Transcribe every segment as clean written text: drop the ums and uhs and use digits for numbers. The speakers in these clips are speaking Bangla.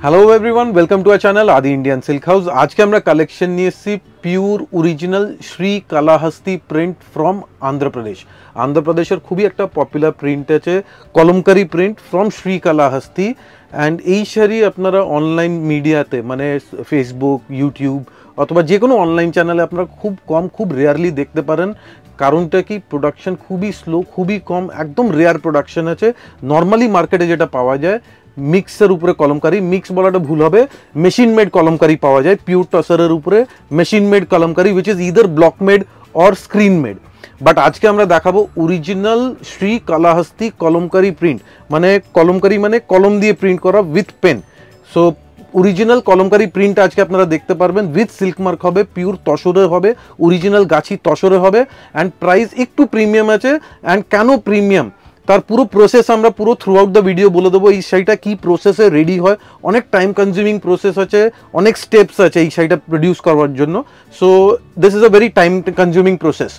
Hello everyone, welcome to our channel आदि इंडियन सिल्क हाउस। आज के আমরা কালেকশন নিয়ে এসেছি pure original Shri কালাহস্তি print from Andhra Pradesh. আন্ধ্রপ্রদেশের খুবই একটা পপুলার প্রিন্ট আছে kalamkari print from Shri কালাহস্তি। And এই শাড়ি আপনারা অনলাইন মিডিয়াতে মানে ফেসবুক, ইউটিউব অথবা যে কোনো অনলাইন চ্যানেলে আপনারা খুব রেয়ারলি দেখতে পারেন। কারণটা কি, প্রোডাকশন খুবই স্লো, খুবই কম, একদম রেয়ার প্রোডাকশন আছে। নর্মালি মার্কেটে যেটা পাওয়া যায় মিক্সের উপরে কলমকারি, মিক্স বলাটা ভুল হবে, মেশিন মেড কলমকারি পাওয়া যায় পিওর টসারের উপরে machine made Kalamkari which is either block made or screen made. But আজকে আমরা দেখাবো অরিজিনাল শ্রী কালাহস্তি কলমকারি প্রিন্ট, মানে কলমকারি মানে কলম দিয়ে প্রিন্ট করা with pen. So original Kalamkari print আজকে আপনারা দেখতে পারবেন, উইথ সিল্ক মার্ক হবে, পিওর তসরে হবে, অরিজিনাল গাছি তসরে হবে। অ্যান্ড প্রাইস একটু প্রিমিয়াম আছে। অ্যান্ড কেন প্রিমিয়াম তার পুরো প্রসেস আমরা পুরো থ্রু আউট দ্য ভিডিও বলে দেবো। এই শাড়িটা কি প্রসেসে রেডি হয়, অনেক টাইম কনজিউমিং প্রসেস আছে, অনেক স্টেপস আছে এই শাড়িটা প্রডিউস করার জন্য। So this is a very time consuming process.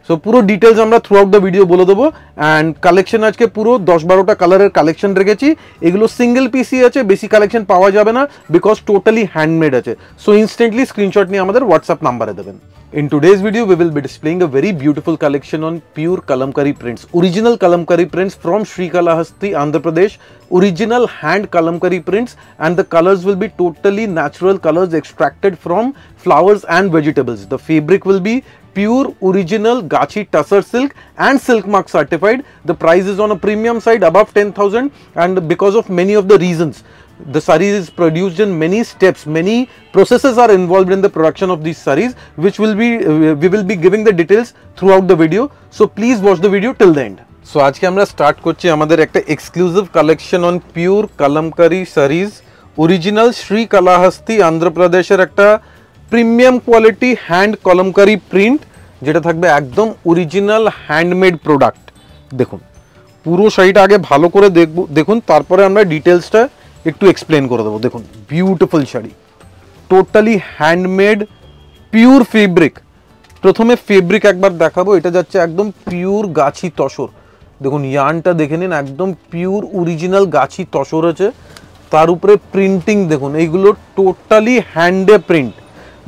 So পুরো ডিটেলস আমরা থ্রু আউট দ্য ভিডিও বলে দেবো। অ্যান্ড কালেকশন আজকে পুরো 10-12টা কালারের কালেকশন রেখেছি। এগুলো সিঙ্গেল পিসই আছে, বেশি কালেকশন পাওয়া যাবে না বিকজ টোটালি হ্যান্ডমেড আছে। সো ইনস্ট্যান্টলি স্ক্রিনশট নিয়ে আমাদের হোয়াটসঅ্যাপ নাম্বারে দেবেন। In today's video, we will be displaying a very beautiful collection on pure kalamkari prints, original kalamkari prints from Sri Kalahasti, Andhra Pradesh, original hand kalamkari prints, and the colors will be totally natural colors extracted from flowers and vegetables. The fabric will be pure original Gachi Tussar silk and silk mark certified. The price is on a premium side above 10,000, and because of many of the reasons. The saree is produced in many steps, many processes are involved in the production of these sarees, which will be we will be giving the details throughout the video. So please watch the video till the end. So আজকে আমরা স্টার্ট করছি আমাদের একটা exclusive collection on pure kalamkari saris, original Shri Kalahasti আন্ধ্রপ্রদেশের একটা premium quality hand kalamkari print, যেটা থাকবে একদম অরিজিনাল হ্যান্ডমেড প্রোডাক্ট। দেখুন পুরো শাড়িটা আগে ভালো করে দেখুন, তারপরে আমরা ডিটেলসটা একটু এক্সপ্লেন করে দেবো। দেখুন beautiful sari, totally handmade pure fabric. প্রথমে ফেব্রিক একবার দেখাবো, এটা যাচ্ছে একদম পিওর গাছি তসর। দেখুন ইয়ার্নটা দেখে নিন, একদম পিওর অরিজিনাল গাছি তসর আছে। তার উপরে প্রিন্টিং দেখুন, এইগুলো টোটালি হ্যান্ডে প্রিন্ট,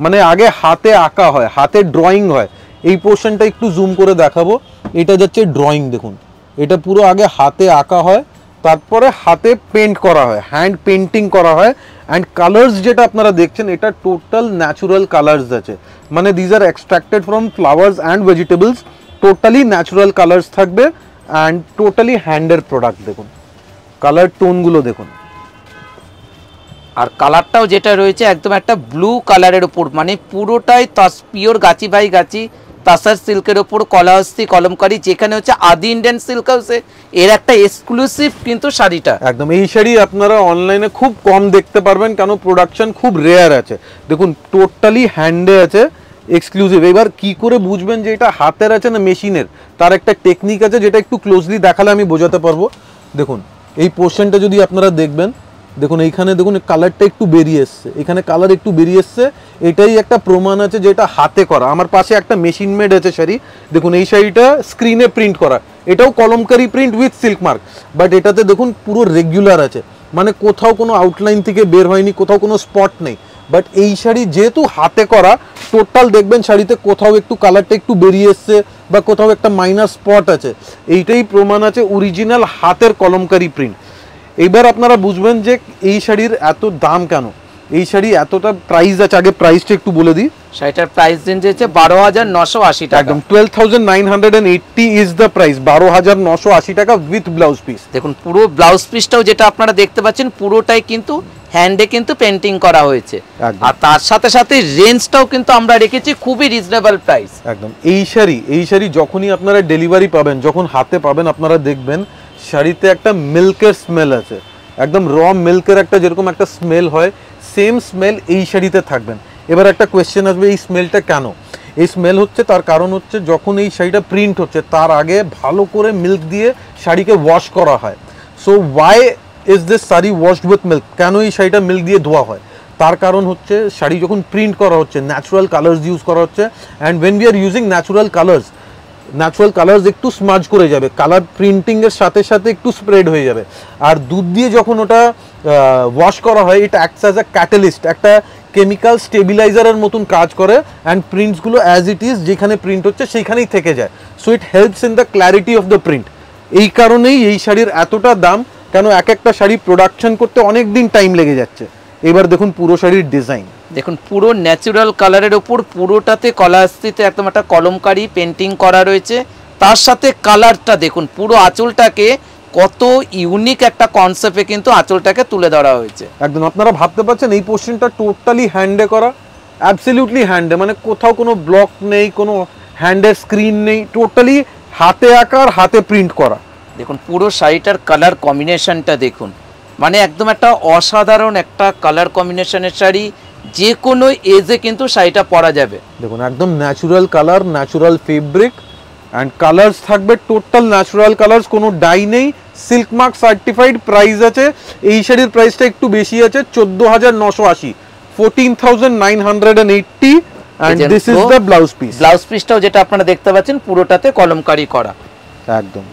মানে আগে হাতে আঁকা হয়, হাতে ড্রয়িং হয়। এই পোর্শনটা একটু জুম করে দেখাবো, এটা যাচ্ছে ড্রয়িং। দেখুন এটা পুরো আগে হাতে আঁকা হয়, তারপরে হাতে পেন্ট করা হয়, হ্যান্ড পেন্টিং করা হয়। অ্যান্ড কালার্স যেটা আপনারা দেখছেন এটা টোটাল ন্যাচুরাল কালার্স আছে, মানে these are extracted from flowers and vegetables. Totally natural colours থাকবে অ্যান্ড টোটালি হ্যান্ডের প্রোডাক্ট। দেখুন কালার টোনগুলো দেখুন, আর কালারটাও যেটা রয়েছে একদম একটা ব্লু কালারের উপর, মানে পুরোটাই পিওর গাছি বাই গাছি তাসার সিল্কের ওপর কালাহস্তি কলমকারি, যেখানে হচ্ছে আদি ইন্ডিয়ান সিল্ক হাউসে এর একটা এক্সক্লুসিভ কিন্তু শাড়িটা। একদম এই শাড়ি আপনারা অনলাইনে খুব কম দেখতে পারবেন, কেন প্রোডাকশন খুব রেয়ার আছে। দেখুন টোটালি হ্যান্ডে আছে, এক্সক্লুসিভ। এবার কি করে বুঝবেন যে এটা হাতের আছে না মেশিনের, তার একটা টেকনিক আছে যেটা একটু ক্লোজলি দেখালে আমি বোঝাতে পারবো। দেখুন এই পোর্শনটা যদি আপনারা দেখবেন, দেখুন এইখানে দেখুন কালারটা একটু বেরিয়ে এসছে, এখানে কালার একটু বেরিয়ে এসছে, এটাই একটা প্রমাণ আছে যে এটা হাতে করা। আমার পাশে একটা মেশিন মেড আছে শাড়ি, দেখুন এই শাড়িটা স্ক্রিনে প্রিন্ট করা, এটাও kalamkari print with silk mark. But এটাতে দেখুন পুরো রেগুলার আছে, মানে কোথাও কোনো আউটলাইন থেকে বের হয়নি, কোথাও কোনো স্পট নেই। বাট এই শাড়ি যেহেতু হাতে করা, টোটাল দেখবেন শাড়িতে কোথাও একটু কালারটা একটু বেরিয়ে এসছে বা কোথাও একটা মাইনার স্পট আছে, এইটাই প্রমাণ আছে অরিজিনাল হাতের কলমকারি প্রিন্ট। এবার আপনারা বুঝবেন যে এই শাড়ির এত দাম কেন, এই শাড়ি এতটা প্রাইস আছে। আগে প্রাইসটা একটু বলে দিই, শাড়িটার প্রাইস রেঞ্জ হচ্ছে 12,980 টাকা, একদম 12,980 ইজ দ্য প্রাইস, 12,980 টাকা উইথ ব্লাউজ পিস। দেখুন পুরো ব্লাউজ পিসটাও যেটা আপনারা দেখতে পাচ্ছেন পুরোটাই কিন্তু হ্যান্ডে কিন্তু পেন্টিং করা হয়েছে। আর তার সাথে সাথে রেঞ্জটাও কিন্তু আমরা রেখেছি খুবই রিজনেবল প্রাইস। একদম এই শাড়ি যখনই আপনারা ডেলিভারি পাবেন, যখন হাতে পাবেন, আপনারা দেখবেন শাড়িতে একটা মিল্কের স্মেল আছে, একদম র মিল্কের একটা যেরকম একটা স্মেল হয়, সেম স্মেল এই শাড়িতে থাকবেন। এবার একটা কোয়েশ্চেন আসবে, এই স্মেলটা কেন? এই স্মেল হচ্ছে, তার কারণ হচ্ছে যখন এই শাড়িটা প্রিন্ট হচ্ছে তার আগে ভালো করে মিল্ক দিয়ে শাড়িকে ওয়াশ করা হয়। So why is this sari washed with milk? কেন এই শাড়িটা মিল্ক দিয়ে ধোয়া হয়? তার কারণ হচ্ছে শাড়ি যখন প্রিন্ট করা হচ্ছে ন্যাচারাল কালার্স ইউজ করা হচ্ছে। And when we are using natural colours একটু স্মাজ করে যাবে, কালার প্রিন্টিংয়ের সাথে সাথে একটু স্প্রেড হয়ে যাবে। আর দুধ দিয়ে যখন ওটা ওয়াশ করা হয়, ইট অ্যাক্টস অ্যাজ আ ক্যাটালিস্ট, একটা কেমিক্যাল স্টেবিলাইজারের মতন কাজ করে, অ্যান্ড প্রিন্টসগুলো অ্যাজ ইট ইজ যেখানে প্রিন্ট হচ্ছে সেইখানেই থেকে যায়। So it helps in the clarity of the print. এই কারণেই এই শাড়ির এতটা দাম, কেন এক একটা শাড়ি প্রোডাকশন করতে অনেক দিন টাইম লেগে যাচ্ছে। এবার দেখুন পুরো শাড়ির ডিজাইন, দেখুন পুরো ন্যাচারাল কালারের ওপর পুরোটাতে কলাহস্তিতে একদম একটা কলমকারি পেন্টিং করা রয়েছে। তার সাথে কালারটা দেখুন, পুরো আঁচলটাকে কত ইউনিক একটা কনসেপ্টে কিন্তু আঁচলটাকে তুলে ধরা হয়েছে। একদম আপনারা ভাবতে পারছেন এই পোর্শনটা টোটালি হ্যান্ডে করা, অ্যাবসলিউটলি হ্যান্ডে, মানে কোথাও কোনো ব্লক নেই, কোনো হ্যান্ডের স্ক্রিন নেই, টোটালি হাতে আঁকার, হাতে প্রিন্ট করা। দেখুন পুরো শাড়িটার কালার কম্বিনেশনটা দেখুন, মানে একদম একটা অসাধারণ একটা কালার কম্বিনেশনের শাড়ি, যে কোনো এজে কিন্তু শাড়িটা পরা যাবে। দেখুন একদম natural colour, natural fabric, and colours থাকবে টোটাল ন্যাচুরাল কালার্স, কোনো ডাই নেই, সিল্ক মার্ক সার্টিফাইড। প্রাইস আছে, এই শাড়ির প্রাইসটা একটু বেশি আছে, 14,980, 14,980, and this is the blouse piece। Blouse পিসটাও যেটা আপনারা দেখতে পাচ্ছেন পুরোটাতে কলমকারি করা। একদম।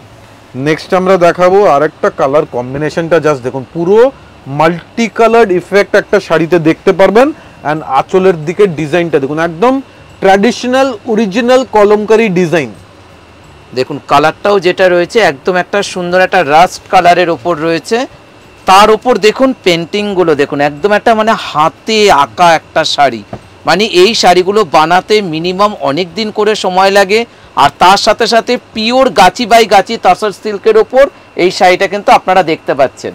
নেক্সট আমরা দেখাবো আরেকটা কালার কম্বিনেশনটা, জাস্ট দেখুন পুরো মাল্টি কালার্ড ইফেক্ট একটা শাড়িতে দেখতে পারবেন। অ্যান্ড আঁচলের দিকে ডিজাইনটা দেখুন, একদম ট্র্যাডিশনাল অরিজিনাল কলমকারি ডিজাইন। দেখুন কালারটাও যেটা রয়েছে একদম একটা সুন্দর একটা রাস্ট কালারের ওপর রয়েছে, তার উপর দেখুন পেন্টিংগুলো দেখুন, একদম একটা মানে হাতে আঁকা একটা শাড়ি। মানে এই শাড়িগুলো বানাতে মিনিমাম অনেক দিন করে সময় লাগে, আর তার সাথে সাথে পিওর গাছি বাই গাছি তাসর সিল্কের ওপর এই শাড়িটা কিন্তু আপনারা দেখতে পাচ্ছেন।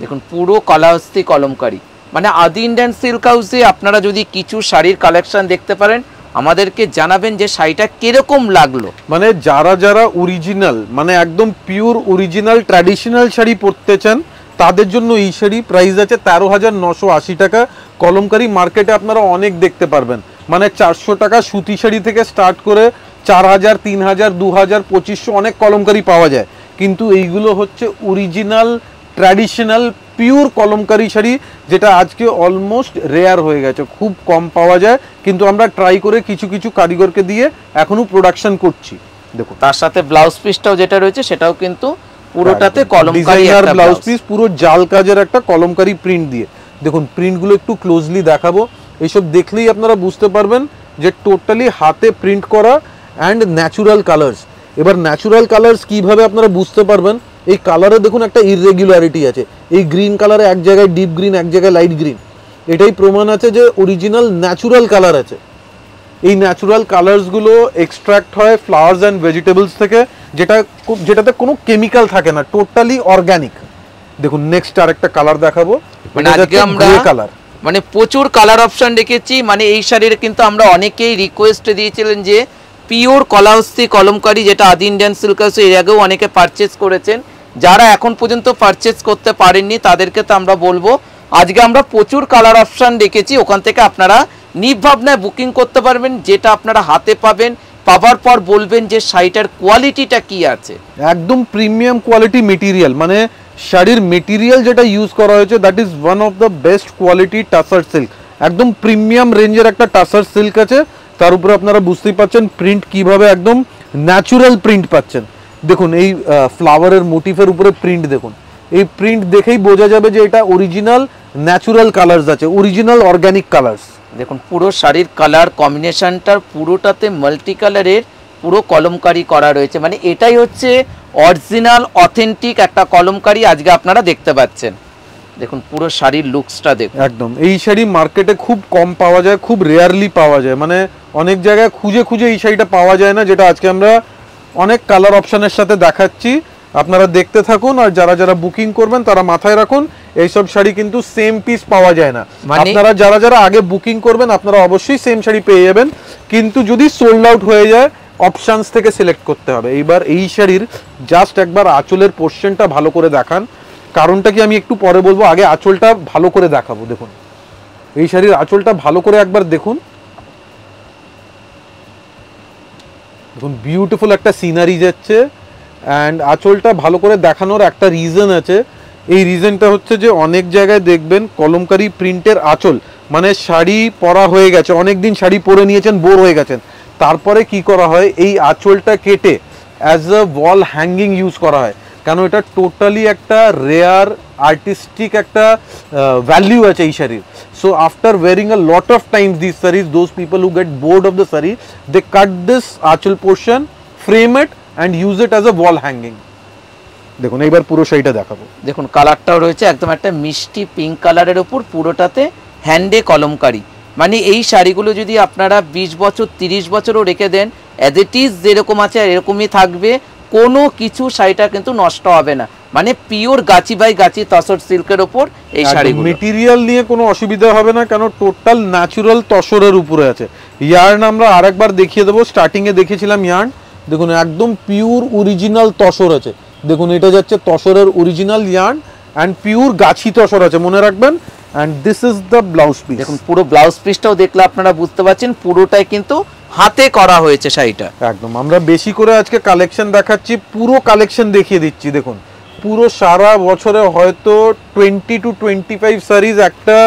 দেখুন পুরো কলাহস্তি কলমকারি, মানে আদি ইন্ডিয়ান সিল্ক হাউসে আপনারা যদি কিছু শাড়ির কালেকশন দেখতে পারেন আমাদেরকে জানাবেন যে শাড়িটা কিরকম লাগলো। মানে যারা যারা অরিজিনাল, মানে একদম পিওর অরিজিনাল ট্র্যাডিশনাল শাড়ি পরতে চান তাদের জন্য এই শাড়ি। প্রাইস আছে 13,980 টাকা। কলমকারি মার্কেটে আপনারা অনেক দেখতে পারবেন, মানে 400 টাকা সুতি শাড়ি থেকে স্টার্ট করে 4,000, 3,000, 2,000, 2,500 অনেক কলমকারি পাওয়া যায়, কিন্তু এইগুলো হচ্ছে original traditional pure kalamkari sari, যেটা আজকে অলমোস্ট রেয়ার হয়ে গেছে, খুব কম পাওয়া যায়। কিন্তু আমরা ট্রাই করে কিছু কিছু কারিগরকে দিয়ে এখনো প্রোডাকশন করছি। দেখুন তার সাথে ব্লাউজ পিসটাও যেটা রয়েছে সেটাও কিন্তু পুরোটাতে কলমকারি একটা ব্লাউজ পিস, পুরো জাল কাজের একটা কলমকারি প্রিন্ট দিয়ে। দেখুন প্রিন্টগুলো একটু ক্লোজলি দেখাবো, এইসব দেখলেই আপনারা বুঝতে পারবেন যে টোটালি হাতে প্রিন্ট করা অ্যান্ড ন্যাচুরাল কালার্স। এবার ন্যাচুরাল কালার্স কিভাবে আপনারা বুঝতে পারবেন, এই কালারে দেখুন একটা ইররেগুলারিটি আছে, এই গ্রিন কালারে এক জায়গায় ডিপ গ্রিন, এক জায়গায় লাইট গ্রিন, এটাই প্রমাণ আছে যে অরিজিনাল ন্যাচুরাল কালার আছে। এই ন্যাচুরাল কালার্সগুলো এক্সট্রাক্ট হয় ফ্লাওয়ার্স অ্যান্ড ভেজিটেবলস থেকে, যেটাতে কোনো কেমিক্যাল থাকে না, টোটালি অর্গানিক। দেখুন নেক্সট আরেকটা কালার দেখাবো, মানে আজকে আমরা কালার, মানে প্রচুর কালার অপশন রেখেছি। মানে এই শাড়ির কিন্তু আমরা অনেকেই রিকোয়েস্ট দিয়েছিলেন যে পিওর কলাহস্তি কলমকারি, যেটা আদি ইন্ডিয়ান সিল্ক হাউস এর আগেও অনেকে পারচেজ করেছেন, যারা এখন পর্যন্ত পারচেজ করতে পারেননি তাদেরকে তো আমরা বলবো আজকে আমরা প্রচুর কালার অপশন রেখেছি, ওখান থেকে আপনারা নির্ভাবনায় বুকিং করতে পারবেন, যেটা আপনারা হাতে পাবেন, পাওয়ার পর বলবেন যে শাড়িটার কোয়ালিটিটা কি আছে। একদম প্রিমিয়াম কোয়ালিটি মেটেরিয়াল, মানে শাড়ির মেটেরিয়াল যেটা ইউজ করা হয়েছে that is one of the best quality tussar silk, একদম প্রিমিয়াম রেঞ্জের একটা টাসার সিল্ক আছে। তার উপরে আপনারা বুঝতেই পাচ্ছেন প্রিন্ট কিভাবে একদম ন্যাচুরাল প্রিন্ট পাচ্ছেন। দেখুন এই ফ্লাওয়ারের মোটিফের উপরে প্রিন্ট দেখুন, এই প্রিন্ট দেখেই বোঝা যাবে যে এটা অরিজিনাল ন্যাচুরাল কালার্স আছে, অরিজিনাল অর্গানিক কালার্স। দেখুন পুরো শাড়ির কালার কম্বিনেশনটার পুরোটাতে মাল্টি কালারের পুরো কলমকারি করা রয়েছে, মানে এটাই হচ্ছে অরিজিনাল অথেন্টিক একটা কলমকারি আজকে আপনারা দেখতে পাচ্ছেন। দেখুন পুরো শাড়ির লুকসটা দেখুন, একদম এই শাড়ি মার্কেটে খুব কম পাওয়া যায়, খুব রেয়ারলি পাওয়া যায়, মানে অনেক জায়গায় খুঁজে খুঁজে এই শাড়িটা পাওয়া যায় না, যেটা আজকে আমরা অনেক কালার অপশনের সাথে দেখাচ্ছি। আপনারা দেখতে থাকুন, আর যারা যারা বুকিং করবেন তারা মাথায় রাখুন এইসব শাড়ি কিন্তু সেম পিস পাওয়া যায় না। আপনারা যারা যারা আগে বুকিং করবেন আপনারা অবশ্যই সেম শাড়ি পেয়ে যাবেন, কিন্তু যদি সোল্ড আউট হয়ে যায় অপশানস থেকে সিলেক্ট করতে হবে। এইবার এই শাড়ির জাস্ট একবার আঁচলের পোর্শনটা ভালো করে দেখান, কারণটা কি আমি একটু পরে বলবো, আগে আঁচলটা ভালো করে দেখাবো। দেখুন এই শাড়ির আঁচলটা ভালো করে একবার দেখুন, দেখুন বিউটিফুল একটা সিনারি যাচ্ছে। অ্যান্ড আঁচলটা ভালো করে দেখানোর একটা রিজন আছে, এই রিজনটা হচ্ছে যে অনেক জায়গায় দেখবেন কলমকারি প্রিন্টের আঁচল, মানে শাড়ি পরা হয়ে গেছে, অনেক দিন শাড়ি পরে নিয়েছেন, বোর হয়ে গেছেন, তারপরে কি করা হয় এই আঁচলটা কেটে as a wall hanging use করা হয়। কেন এটা টোটালি একটা রেয়ার আর্টিস্টিক একটা ভ্যালু আছে এই শাড়ির। So after wearing a lot of times this saris, those people who get bored of the sari, they cut this aanchal portion, frame it and use it as a wall hanging. দেখুন এইবার পুরো শাড়িটা দেখাবো। দেখুন কালারটাও রয়েছে একদম একটা মিষ্টি পিঙ্ক কালারের ওপর, পুরোটাতে হ্যান্ডে কলমকারি। মানে এই শাড়িগুলো যদি আপনারা 20 বছর 30 বছরও রেখে দেন, অ্যাজ ইট ইজ যেরকম আছে এরকমই থাকবে, কোনো কিছু শাড়িটা কিন্তু নষ্ট হবে না। মানে পিওর গাছি বাই গাছি তসর সিল্কের ওপর এই শাড়িগুলো। মেটেরিয়াল নিয়ে কোনো অসুবিধা হবে না, কেন টোটাল ন্যাচারাল তসরের উপরে আছে। ইয়ার্ন আমরা আরেকবার দেখিয়ে দেবো, স্টার্টিং এ দেখিয়েছিলাম ইয়ার্ন, দেখুন একদম পিওর অরিজিনাল তসর আছে। দেখুন এটা যাচ্ছে তসরের অরিজিনাল ইয়ার্ন অ্যান্ড পিওর গাছি তসর আছে, মনে রাখবেন। And this is the blouse piece. দেখুন পুরো ব্লাউজ পিসটাও দেখলে আপনারা বুঝতে পারছেন পুরোটাই কিন্তু হাতে করা হয়েছে শাড়িটা। একদম আমরা বেশি করে আজকে কালেকশন দেখাচ্ছি, পুরো কালেকশন দেখিয়ে দিচ্ছি। দেখুন পুরো সারা বছরে হয়তো 20 to 25 শাড়িজ একটা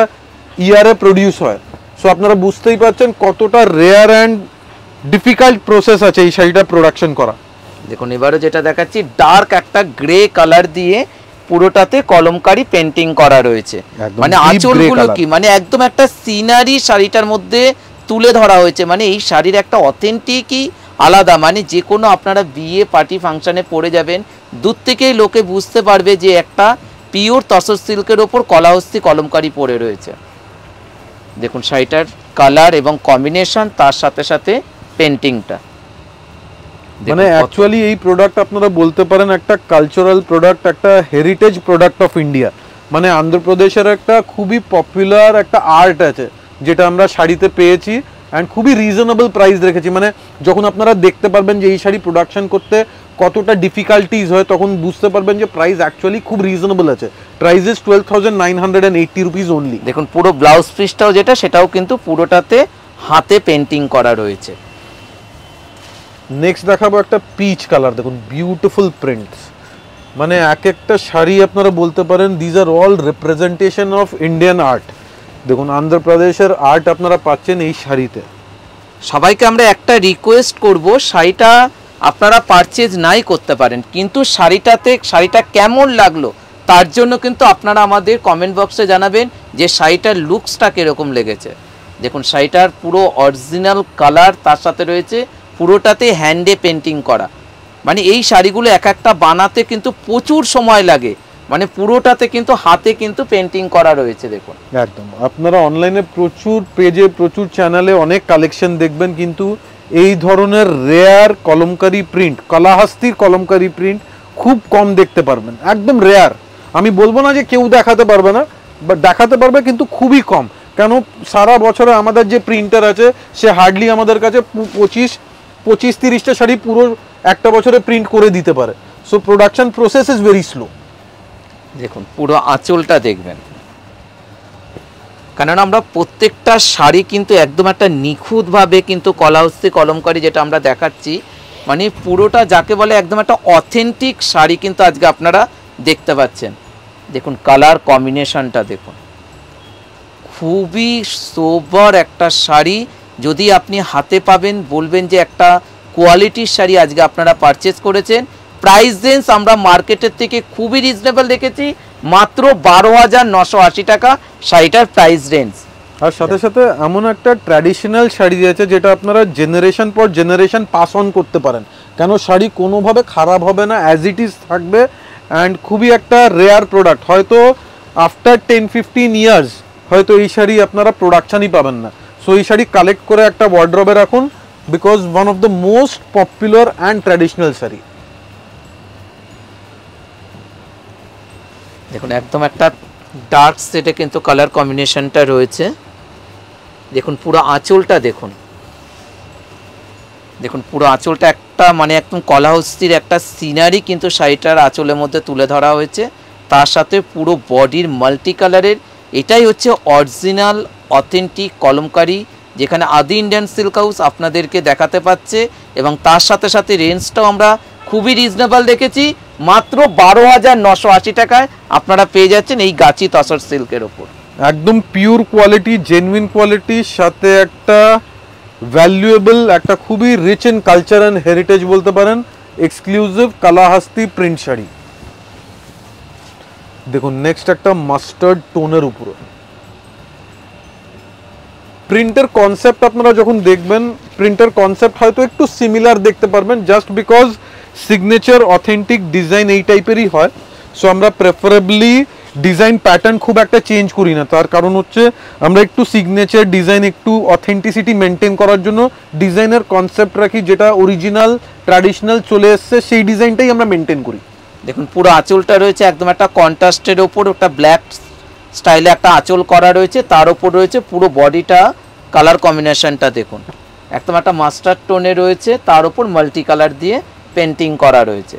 ইয়ারে প্রডিউস হয়। সো আপনারা বুঝতেই পারছেন কতটা রেয়ার অ্যান্ড ডিফিকাল্ট প্রসেস আছে এই শাড়িটা প্রোডাকশন করা। দেখুন এবারে যেটা দেখাচ্ছি ডার্ক একটা গ্রে কালার দিয়ে পুরোটাতে কলমকারি পেন্টিং করা রয়েছে। মানে আঁচলগুলো কি মানে একদম একটা সিনারি শাড়িটার মধ্যে তুলে ধরা হয়েছে। মানে এই শাড়ির একটা অথেন্টিকই আলাদা। মানে যে কোনো আপনারা বিয়ে পার্টি ফাংশনে পরে যাবেন, দূর থেকেই লোকে বুঝতে পারবে যে একটা পিওর তসর সিল্কের ওপর কলাহস্তি কলমকারি পরে রয়েছে। দেখুন শাড়িটার কালার এবং কম্বিনেশন, তার সাথে সাথে পেন্টিংটা। মানে অ্যাকচুয়ালি এই প্রোডাক্ট আপনারা বলতে পারেন একটা কালচারাল প্রোডাক্ট, একটা হেরিটেজ প্রোডাক্ট অফ ইন্ডিয়া। মানে অন্ধ্রপ্রদেশের একটা খুবই পপুলার একটা আর্ট আছে যেটা আমরা শাড়িতে পেয়েছি, অ্যান্ড খুবই রিজনেবল প্রাইস রেখেছি। মানে যখন আপনারা দেখতে পারবেন যে এই শাড়ি প্রোডাকশন করতে কতটা ডিফিকাল্টিজ হয়, তখন বুঝতে পারবেন যে প্রাইস অ্যাকচুয়ালি খুব রিজনেবল আছে। Price is 12,980 rupees only. দেখুন পুরো ব্লাউজ পিসটাও যেটা সেটাও কিন্তু পুরোটাতে হাতে পেন্টিং করা রয়েছে। নেক্সট দেখাবো একটা পিচ কালার। দেখুন বিউটিফুল প্রিন্টস, মানে এক একটা শাড়ি আপনারা বলতে পারেন these are all representation of Indian art. দেখুন অন্ধ্রপ্রদেশের আর্ট আপনারা পাচ্ছেন এই শাড়িতে। সবাইকে আমরা একটা রিকোয়েস্ট করব, শাড়িটা আপনারা পারচেজ নাই করতে পারেন, কিন্তু শাড়িটা কেমন লাগলো তার জন্য কিন্তু আপনারা আমাদের কমেন্ট বক্সে জানাবেন যে শাড়িটার লুকসটা কীরকম লেগেছে। দেখুন শাড়িটার পুরো অরিজিনাল কালার, তার সাথে রয়েছে পুরোটাতে হ্যান্ডে পেন্টিং করা। মানে এই শাড়িগুলো এক একটা বানাতে কিন্তু প্রচুর সময় লাগে, মানে পুরোটাতে কিন্তু হাতে কিন্তু পেন্টিং করা রয়েছে। দেখুন একদম আপনারা অনলাইনে প্রচুর পেজে প্রচুর চ্যানেলে অনেক কালেকশন দেখবেন, কিন্তু এই ধরনের রেয়ার কলমকারি প্রিন্ট, কলাহস্তির কলমকারি প্রিন্ট খুব কম দেখতে পারবেন, একদম রেয়ার। আমি বলবো না যে কেউ দেখাতে পারবে না, বাট দেখাতে পারবে কিন্তু খুবই কম। কেন সারা বছরে আমাদের যে প্রিন্টার আছে সে হার্ডলি আমাদের কাছে 25-30টা শাড়ি পুরো একটা বছরে প্রিন্ট করে দিতে পারে। So production process is very slow. দেখুন পুরো আঁচলটা দেখবেন, কারণ আমরা প্রত্যেকটা শাড়ি কিন্তু একদম একটা নিখুঁতভাবে কিন্তু কলাহস্তি কলমকারি যেটা আমরা দেখাচ্ছি, মানে পুরোটা যাকে বলে একদম একটা অথেন্টিক শাড়ি কিন্তু আজকে আপনারা দেখতে পাচ্ছেন। দেখুন কালার কম্বিনেশনটা দেখুন, খুবই সোবার একটা শাড়ি। যদি আপনি হাতে পাবেন বলবেন যে একটা কোয়ালিটির শাড়ি আজকে আপনারা পারচেজ করেছেন। প্রাইস রেঞ্জ আমরা মার্কেটের থেকে খুবই রিজনেবল দেখেছি, মাত্র 12,980 টাকা শাড়িটার প্রাইস রেঞ্জ। আর সাথে সাথে এমন একটা ট্র্যাডিশনাল শাড়ি আছে যেটা আপনারা জেনারেশন পর জেনারেশন পাস অন করতে পারেন, কেন শাড়ি কোনোভাবে খারাপ হবে না, অ্যাজ ইট ইজ থাকবে। অ্যান্ড খুবই একটা রেয়ার প্রোডাক্ট, হয়তো আফটার 10-15 ইয়ার্স হয়তো এই শাড়ি আপনারা প্রোডাকশনই পাবেন না। সো এই শাড়ি কালেক্ট করে একটা ওয়ার্ড্রবে রাখুন, because one of the most popular and traditional sari. দেখুন একদম একটা ডার্ক সেটে কিন্তু কালার কম্বিনেশনটা রয়েছে। দেখুন পুরো আঁচলটা দেখুন, দেখুন পুরো আঁচলটা একটা মানে একদম কলাহস্তির একটা সিনারি কিন্তু শাড়িটার আঁচলের মধ্যে তুলে ধরা হয়েছে। তার সাথে পুরো বডির মাল্টি কালারের, এটাই হচ্ছে অরিজিনাল অথেন্টিক কলমকারি, যেখানে আদি ইন্ডিয়ান সিল্ক হাউস আপনাদেরকে দেখাতে পাচ্ছে। এবং তার সাথে সাথে রেঞ্জটাও আমরা খুবই রিজনেবল দেখেছি, মাত্র 12,980 টাকায় আপনারা পেয়ে যাচ্ছেন এই গাছি তসর সিল্কের ওপর। একদম পিওর কোয়ালিটি, জেনুইন কোয়ালিটির সাথে একটা ভ্যালুয়েবল, একটা খুবই rich in culture and heritage বলতে পারেন, এক্সক্লুসিভ কালাহস্তি প্রিন্ট শাড়ি। দেখুন নেক্সট একটা মাস্টার্ড টোনের উপরে প্রিন্টের কনসেপ্ট আপনারা যখন দেখবেন প্রিন্টের কনসেপ্ট হয়তো একটু সিমিলার দেখতে পারবেন just because signature authentic design এই টাইপেরই হয় সো আমরা প্রেফারেবলি ডিজাইন প্যাটার্ন খুব একটা চেঞ্জ করি না তার কারণ হচ্ছে আমরা একটু সিগনেচার ডিজাইন একটু অথেন্টিসিটি মেনটেন করার জন্য ডিজাইনের কনসেপ্ট রাখি যেটা অরিজিনাল ট্র্যাডিশনাল চলে এসছে সেই ডিজাইনটাই আমরা মেনটেন করি দেখুন পুরো আঁচলটা রয়েছে একদম একটা কন্ট্রাস্টের ওপর একটা ব্ল্যাক স্টাইলে একটা আঁচল করা রয়েছে তার উপর রয়েছে পুরো বডিটা কালার কম্বিনেশনটা দেখুন একদম একটা মাস্টার্ড টোনে রয়েছে তার উপর মাল্টি কালার দিয়ে পেন্টিং করা রয়েছে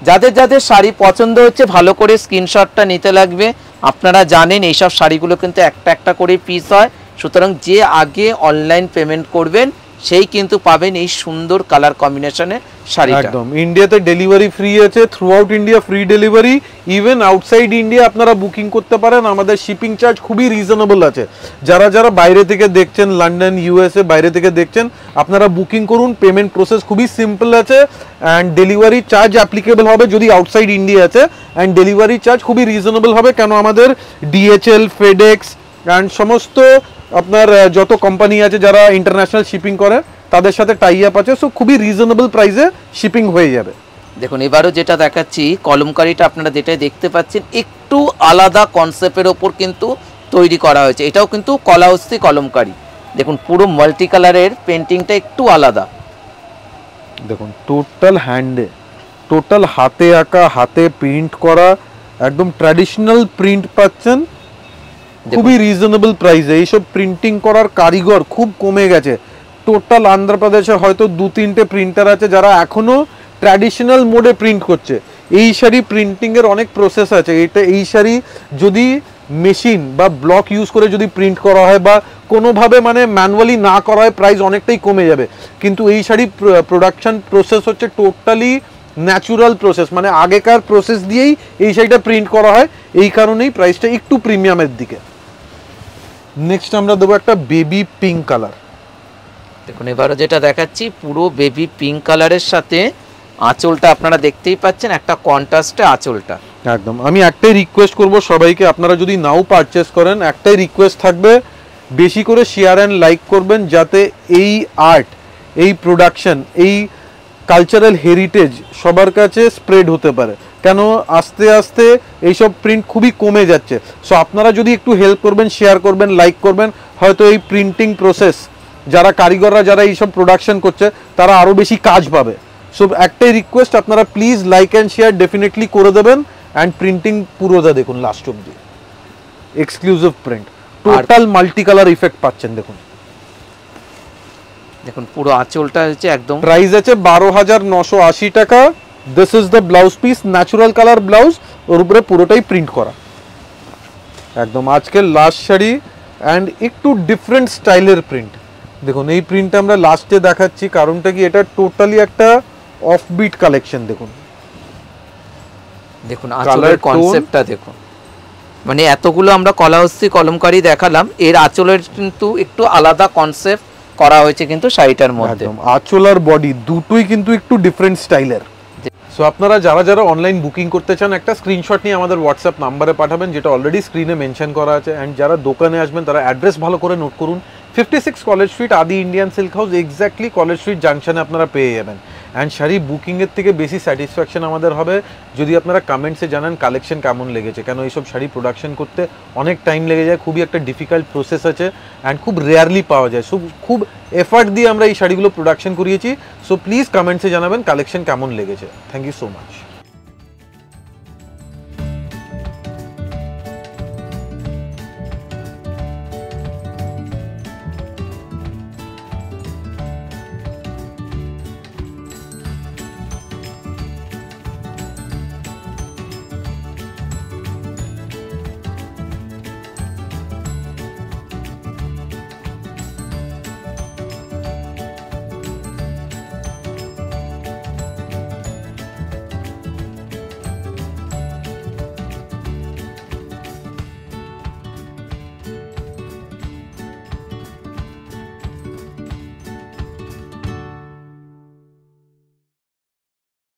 যাদের যাদের শাড়ি পছন্দ হচ্ছে ভালো করে স্ক্রিনশটটা নিতে লাগবে আপনারা জানেন এইসব শাড়িগুলো কিন্তু একটা একটা করে পিস হয় সুতরাং যে আগে অনলাইন পেমেন্ট করবেন সেই কিন্তু পাবেন এই সুন্দর কালার কম্বিনেশনের শাড়িটা একদম ইন্ডিয়াতে ডেলিভারি ফ্রি আছে through out India free delivery even outside India আপনারা বুকিং করতে পারেন আমাদের শিপিং চার্জ খুবই রিজনেবল আছে যারা যারা বাইরে থেকে দেখছেন লন্ডন ইউএসএ বাইরে থেকে দেখছেন আপনারা বুকিং করুন পেমেন্ট প্রসেস খুবই সিম্পল আছে অ্যান্ড ডেলিভারি চার্জ অ্যাপ্লিকেবল হবে যদি আউটসাইড ইন্ডিয়া আছে অ্যান্ড ডেলিভারি চার্জ খুবই রিজনেবল হবে কেন আমাদের ডিএচএল ফেডেক্স অ্যান্ড সমস্ত আপনার যত কোম্পানি আছে যারা ইন্টারন্যাশনাল শিপিং করে তাদের সাথে টাই আপ আছে সো খুবই রিজনেবল প্রাইসে শিপিং হয়ে যাবে দেখুন এবারও যেটা দেখাচ্ছি কলমকারিটা আপনারা যেটাই দেখতে পাচ্ছেন একটু আলাদা কনসেপ্টের ওপর কিন্তু তৈরি করা হয়েছে এটাও কিন্তু কলাহস্তি কলমকারি দেখুন পুরো মাল্টি কালারের পেন্টিংটা একটু আলাদা দেখুন টোটাল হ্যান্ডে টোটাল হাতে আঁকা হাতে প্রিন্ট করা একদম ট্র্যাডিশনাল প্রিন্ট পাচ্ছেন খুবই রিজনেবল প্রাইসে এইসব প্রিন্টিং করার কারিগর খুব কমে গেছে টোটাল অন্ধ্রপ্রদেশে হয়তো 2-3টে প্রিন্টার আছে যারা এখনো ট্র্যাডিশনাল মোডে প্রিন্ট করছে এই শাড়ি প্রিন্টিং এর অনেক প্রসেস আছে এই শাড়ি যদি মেশিন বা ব্লক ইউজ করে যদি প্রিন্ট করা হয় বা কোনোভাবে মানে ম্যানুয়ালি না করা হয় প্রাইস অনেকটাই কমে যাবে কিন্তু এই শাড়ি প্রোডাকশন প্রসেস হচ্ছে টোটালি ন্যাচুরাল প্রসেস মানে আগেকার প্রসেস দিয়েই এই শাড়িটা প্রিন্ট করা হয় এই কারণেই প্রাইসটা একটু প্রিমিয়ামের দিকে নেক্সট আমরা দেবো একটা বেবি পিঙ্ক কালার দেখুন এবারও যেটা দেখাচ্ছি পুরো বেবি পিঙ্ক কালারের সাথে আঁচলটা আপনারা দেখতেই পাচ্ছেন একটা কন্ট্রাস্টে আঁচলটা একদম আমি একটাই রিকোয়েস্ট করব সবাইকে আপনারা যদি নাও পারচেস করেন একটাই রিকোয়েস্ট থাকবে বেশি করে শেয়ার অ্যান্ড লাইক করবেন যাতে এই আর্ট এই প্রোডাকশন এই কালচারাল হেরিটেজ সবার কাছে স্প্রেড হতে পারে কেন আস্তে আস্তে এইসব প্রিন্ট খুবই কমে যাচ্ছে সো আপনারা যদি একটু হেল্প করবেন শেয়ার করবেন লাইক করবেন হয়তো এই প্রিন্টিং প্রসেস যারা কারিগররা যারা এইসব প্রোডাকশন করছে তারা আরও বেশি কাজ পাবে সো একটাই রিকোয়েস্ট আপনারা please like and share definitely করে দেবেন অ্যান্ড প্রিন্টিং পুরোটা দেখুন লাস্ট অব্দি exclusive print total multi colour effect পাচ্ছেন দেখুন দেখুন পুরো আঁচলটা হচ্ছে একদম প্রাইস আছে 12,980 টাকা this is the blouse piece natural colour blouse ওর উপরে পুরোটাই প্রিন্ট করা একদম আজকের লাস্ট শাড়ি অ্যান্ড একটু ডিফারেন্ট স্টাইলের প্রিন্ট দেখুন এই প্রিন্টটা আমরা লাস্টে দেখাচ্ছি কারণটা কি এটা টোটালি একটা অফবিট কালেকশন দেখুন দেখুন আঁচলের কনসেপ্টটা দেখুন মানে এতগুলো আমরা কলাহস্তি কলমকারি দেখালাম এর আঁচলের কিন্তু একটু আলাদা কনসেপ্ট করা হয়েছে কিন্তু শাড়িটার মধ্যে একদম আঁচল আর বডি দুটোই কিন্তু একটু ডিফারেন্ট স্টাইলের সো আপনারা যারা যারা অনলাইন বুকিং করতে চান একটা স্ক্রিনশট নিয়ে আমাদের হোয়াটসঅ্যাপ নাম্বারে পাঠাবেন যেটা অলরেডি স্ক্রিনে মেনশন করা আছে অ্যান্ড যারা দোকানে আসবেন তারা অ্যাড্রেস ভালো করে নোট করুন 56 College Street Adi Indian Silk House exactly College Street জাংশনে আপনারা পেয়ে যাবেন অ্যান্ড শাড়ি বুকিংয়ের থেকে বেশি স্যাটিসফ্যাকশন আমাদের হবে যদি আপনারা কমেন্টসে জানান কালেকশন কেমন লেগেছে কেন এইসব শাড়ি প্রোডাকশন করতে অনেক টাইম লেগে যায় খুবই একটা ডিফিকাল্ট প্রসেস আছে অ্যান্ড খুব রেয়ারলি পাওয়া যায় সো খুব এফার্ট দিয়ে আমরা এই শাড়িগুলো প্রোডাকশন করিয়েছি সো প্লিজ কমেন্টসে জানাবেন কালেকশন কেমন লেগেছে থ্যাংক ইউ সো মাচ